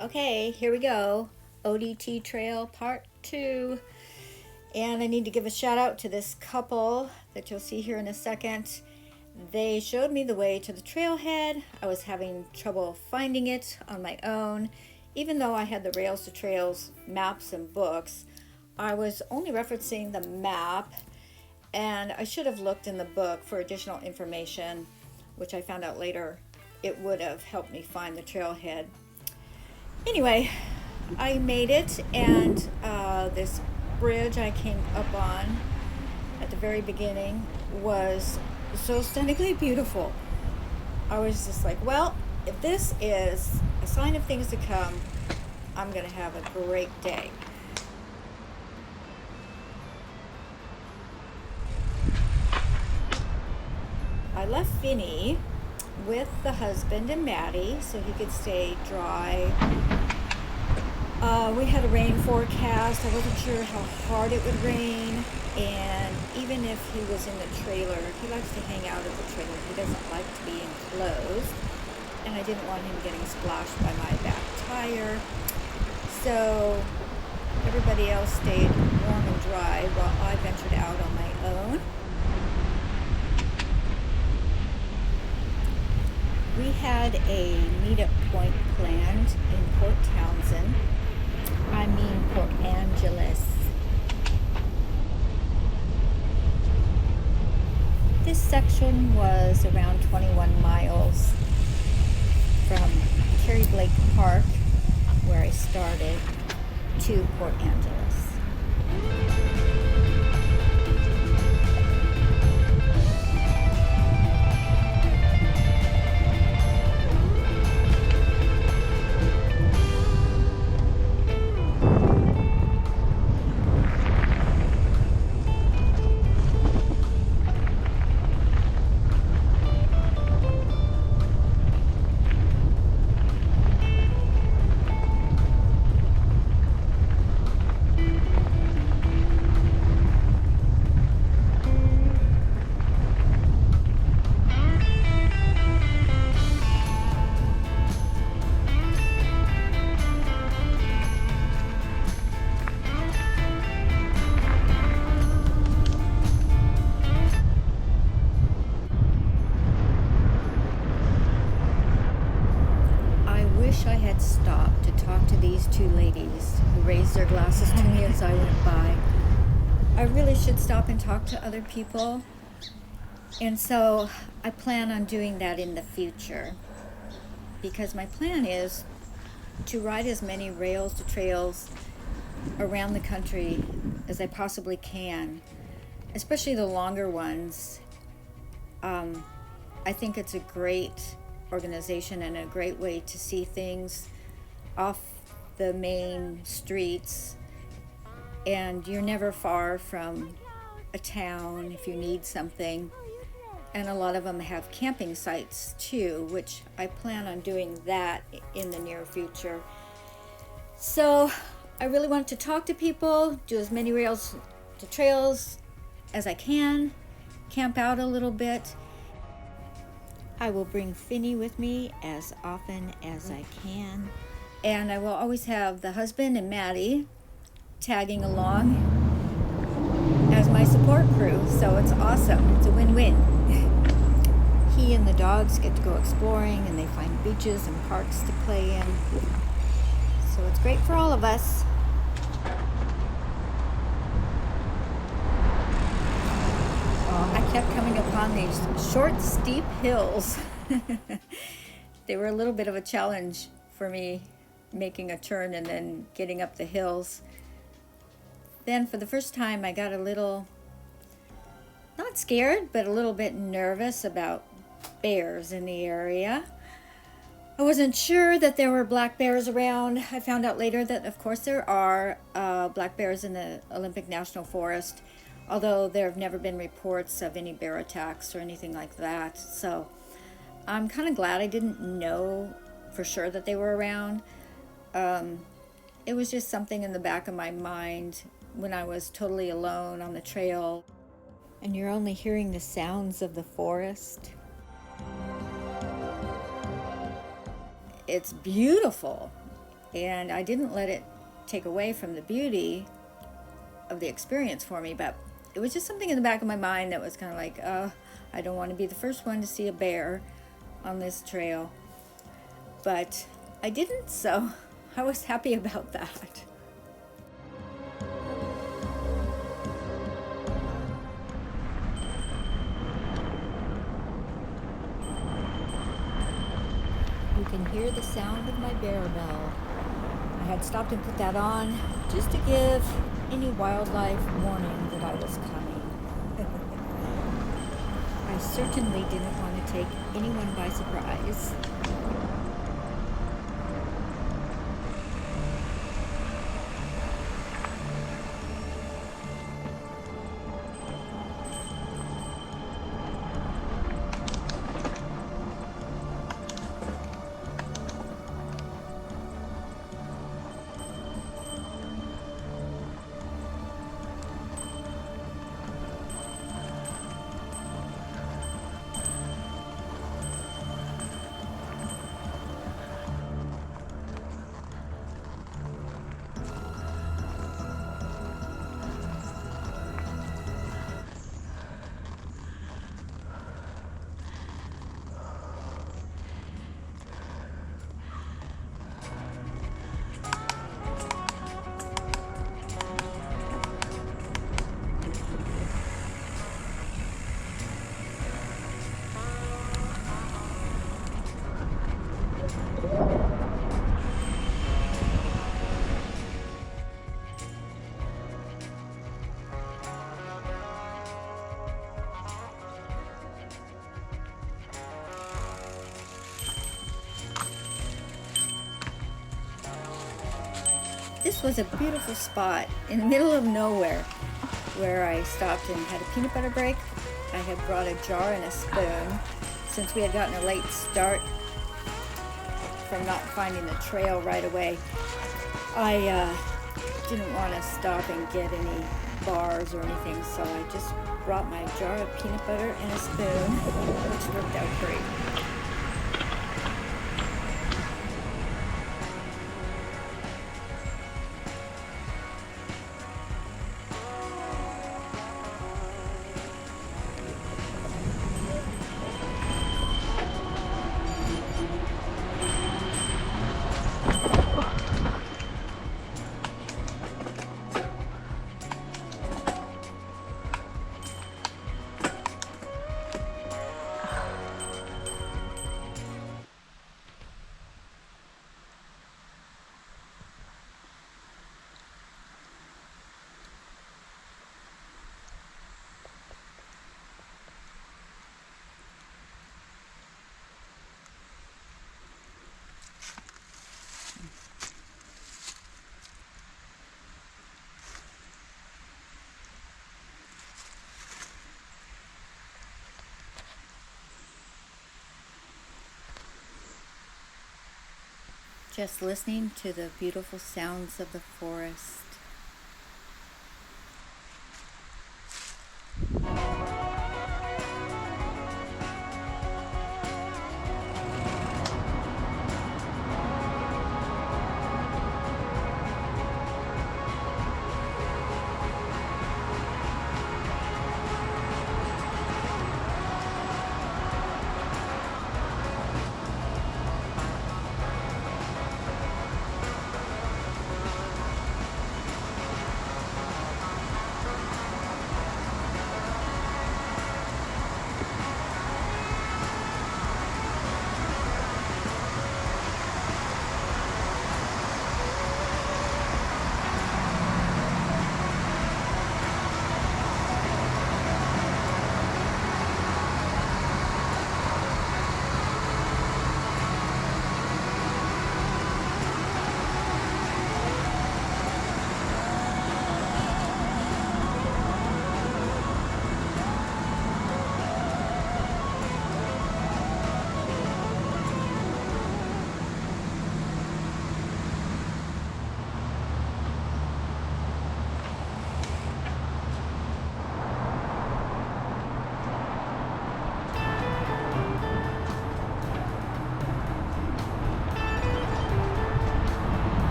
Okay, here we go. ODT Trail Part 2. And I need to give a shout out to this couple that you'll see here in a second. They showed me the way to the trailhead. I was having trouble finding it on my own. Even though I had the Rails to Trails maps and books, I was only referencing the map, and I should have looked in the book for additional information, which I found out later it would have helped me find the trailhead. Anyway, I made it, and this bridge I came up on at the very beginning was so stunningly beautiful. I was just like, well, if this is a sign of things to come, I'm gonna have a great day. I left Vinny with the husband and Maddie so he could stay dry. We had a rain forecast. I wasn't sure how hard it would rain, and even if he was in the trailer, he likes to hang out at the trailer. He doesn't like to be enclosed, and I didn't want him getting splashed by my back tire. So everybody else stayed warm and dry while I ventured out on my own. We had a meetup point planned in Port Townsend. I mean Port Angeles. This section was around 21 miles from Cherry Lake Park, where I started, to Port Angeles. I had stopped to talk to these two ladies who raised their glasses to me as I went by. I really should stop and talk to other people, and so I plan on doing that in the future, because my plan is to ride as many rails to trails around the country as I possibly can, especially the longer ones. I think it's a great organization and a great way to see things off the main streets, and you're never far from a town if you need something. And a lot of them have camping sites too, which I plan on doing that in the near future. So I really want to talk to people, do as many rails to trails as I can, camp out a little bit. I will bring Finny with me as often as I can. And I will always have the husband and Maddie tagging along as my support crew. So it's awesome. It's a win-win. He and the dogs get to go exploring, and they find beaches and parks to play in. So it's great for all of us. I kept coming upon these short, steep hills. They were a little bit of a challenge for me, making a turn and then getting up the hills. Then for the first time, I got a little, not scared, but a little bit nervous about bears in the area. I wasn't sure that there were black bears around. I found out later that, of course, there are black bears in the Olympic National Forest, although there have never been reports of any bear attacks or anything like that. So I'm kind of glad I didn't know for sure that they were around. It was just something in the back of my mind when I was totally alone on the trail, and you're only hearing the sounds of the forest. It's beautiful. And I didn't let it take away from the beauty of the experience for me, but it was just something in the back of my mind that was kind of like, I don't want to be the first one to see a bear on this trail. But I didn't, so I was happy about that. You can hear the sound of my bear bell. I had stopped and put that on just to give any wildlife warning that I was coming. I certainly didn't want to take anyone by surprise. This was a beautiful spot in the middle of nowhere where I stopped and had a peanut butter break. I had brought a jar and a spoon since we had gotten a late start from not finding the trail right away. I didn't want to stop and get any bars or anything, so I just brought my jar of peanut butter and a spoon, which worked out great. Just listening to the beautiful sounds of the forest.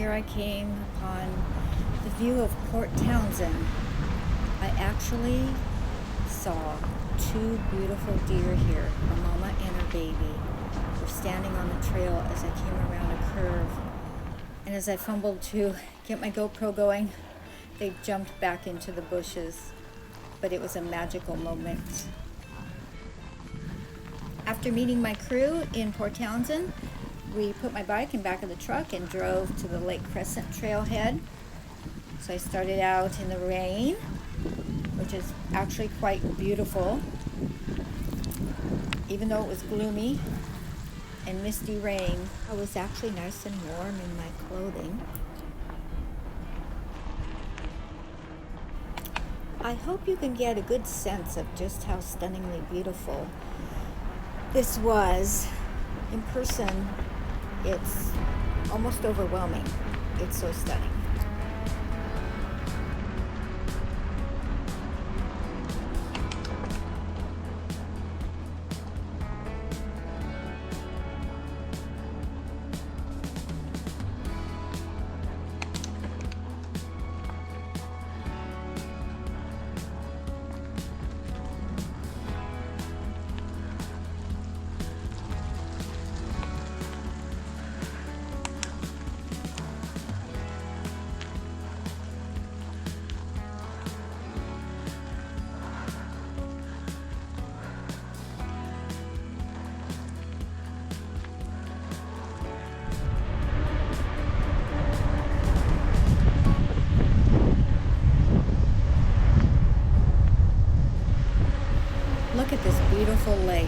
here I came upon the view of Port Townsend. I actually saw two beautiful deer here, a mama and her baby. Were standing on the trail as I came around a curve. And as I fumbled to get my GoPro going, they jumped back into the bushes. But it was a magical moment. After meeting my crew in Port Townsend, we put my bike in back of the truck and drove to the Lake Crescent trailhead. So I started out in the rain, which is actually quite beautiful, even though it was gloomy and misty rain. I was actually nice and warm in my clothing. I hope you can get a good sense of just how stunningly beautiful this was. In person, it's almost overwhelming. It's so stunning. Look at this beautiful lake.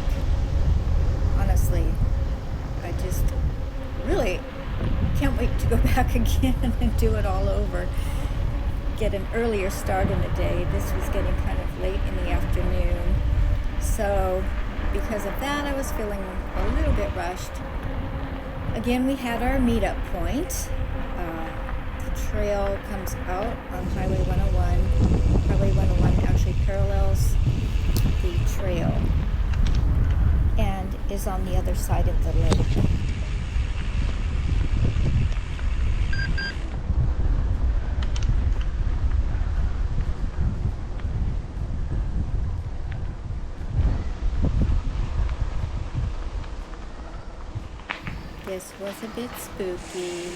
Honestly, I just really can't wait to go back again and do it all over. Get an earlier start in the day. This was getting kind of late in the afternoon. So because of that, I was feeling a little bit rushed. Again, we had our meetup point. The trail comes out on Highway 101. Highway 101 actually parallels the trail and is on the other side of the lake. This was a bit spooky.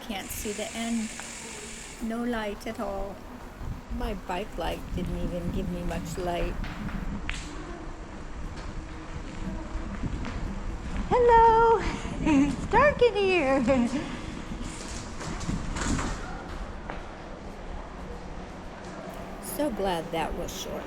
Can't see the end. No light at all. My bike light didn't even give me much light. Hello! It's dark in here! So glad that was short.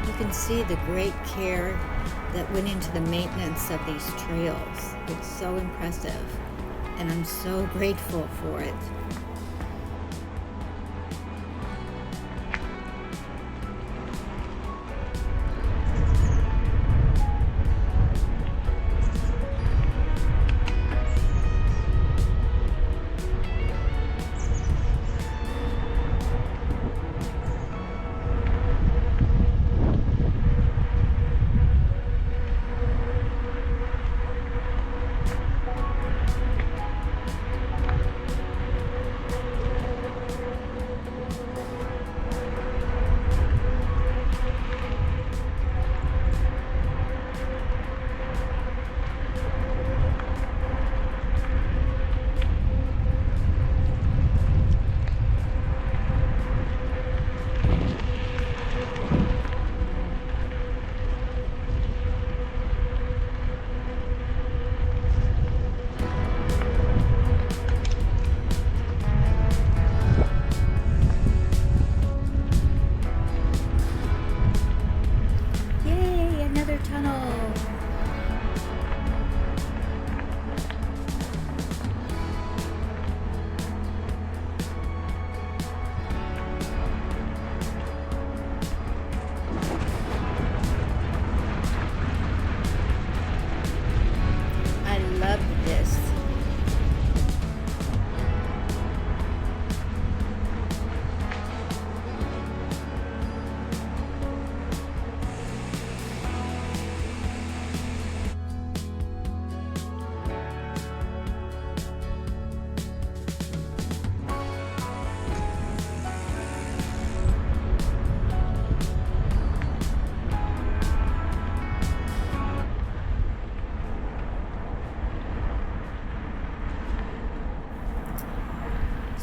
You can see the great care that went into the maintenance of these trails. It's so impressive, and I'm so grateful for it.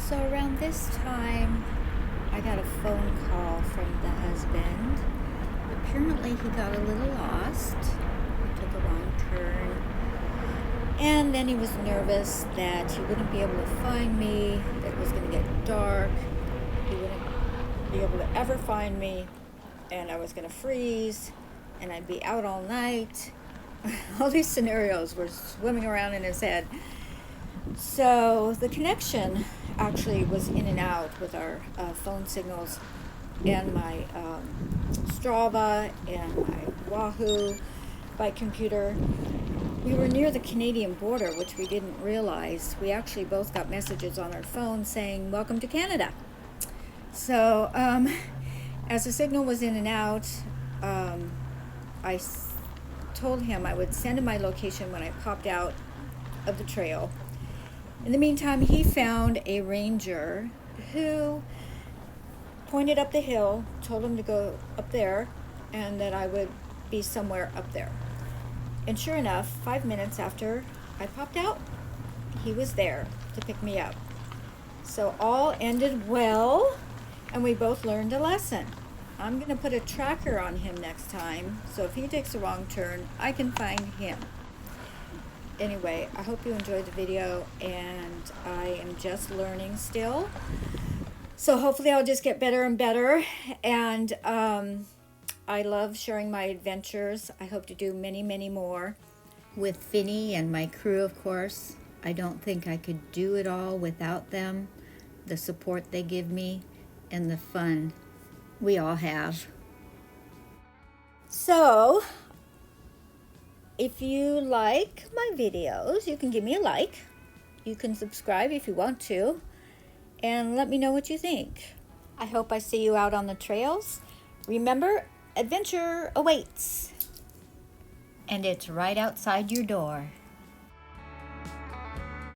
So around this time, I got a phone call from the husband. Apparently he got a little lost. He took a wrong turn. And then he was nervous that he wouldn't be able to find me, that it was going to get dark. He wouldn't be able to ever find me, and I was going to freeze, and I'd be out all night. All these scenarios were swimming around in his head. So the connection actually was in and out with our phone signals and my Strava and my Wahoo by computer. We were near the Canadian border, which we didn't realize. We actually both got messages on our phone saying, "Welcome to Canada." So as the signal was in and out, I told him I would send him my location when I popped out of the trail. In the meantime, he found a ranger who pointed up the hill, told him to go up there, and that I would be somewhere up there. And sure enough, 5 minutes after I popped out, he was there to pick me up. So all ended well, and we both learned a lesson. I'm going to put a tracker on him next time, so if he takes a wrong turn, I can find him. Anyway, I hope you enjoyed the video, and I am just learning still. So hopefully I'll just get better and better, and I love sharing my adventures. I hope to do many, many more with Finny and my crew, of course. I don't think I could do it all without them, the support they give me, and the fun we all have. So, if you like my videos, you can give me a like. You can subscribe if you want to, and let me know what you think. I hope I see you out on the trails. Remember, adventure awaits, and it's right outside your door.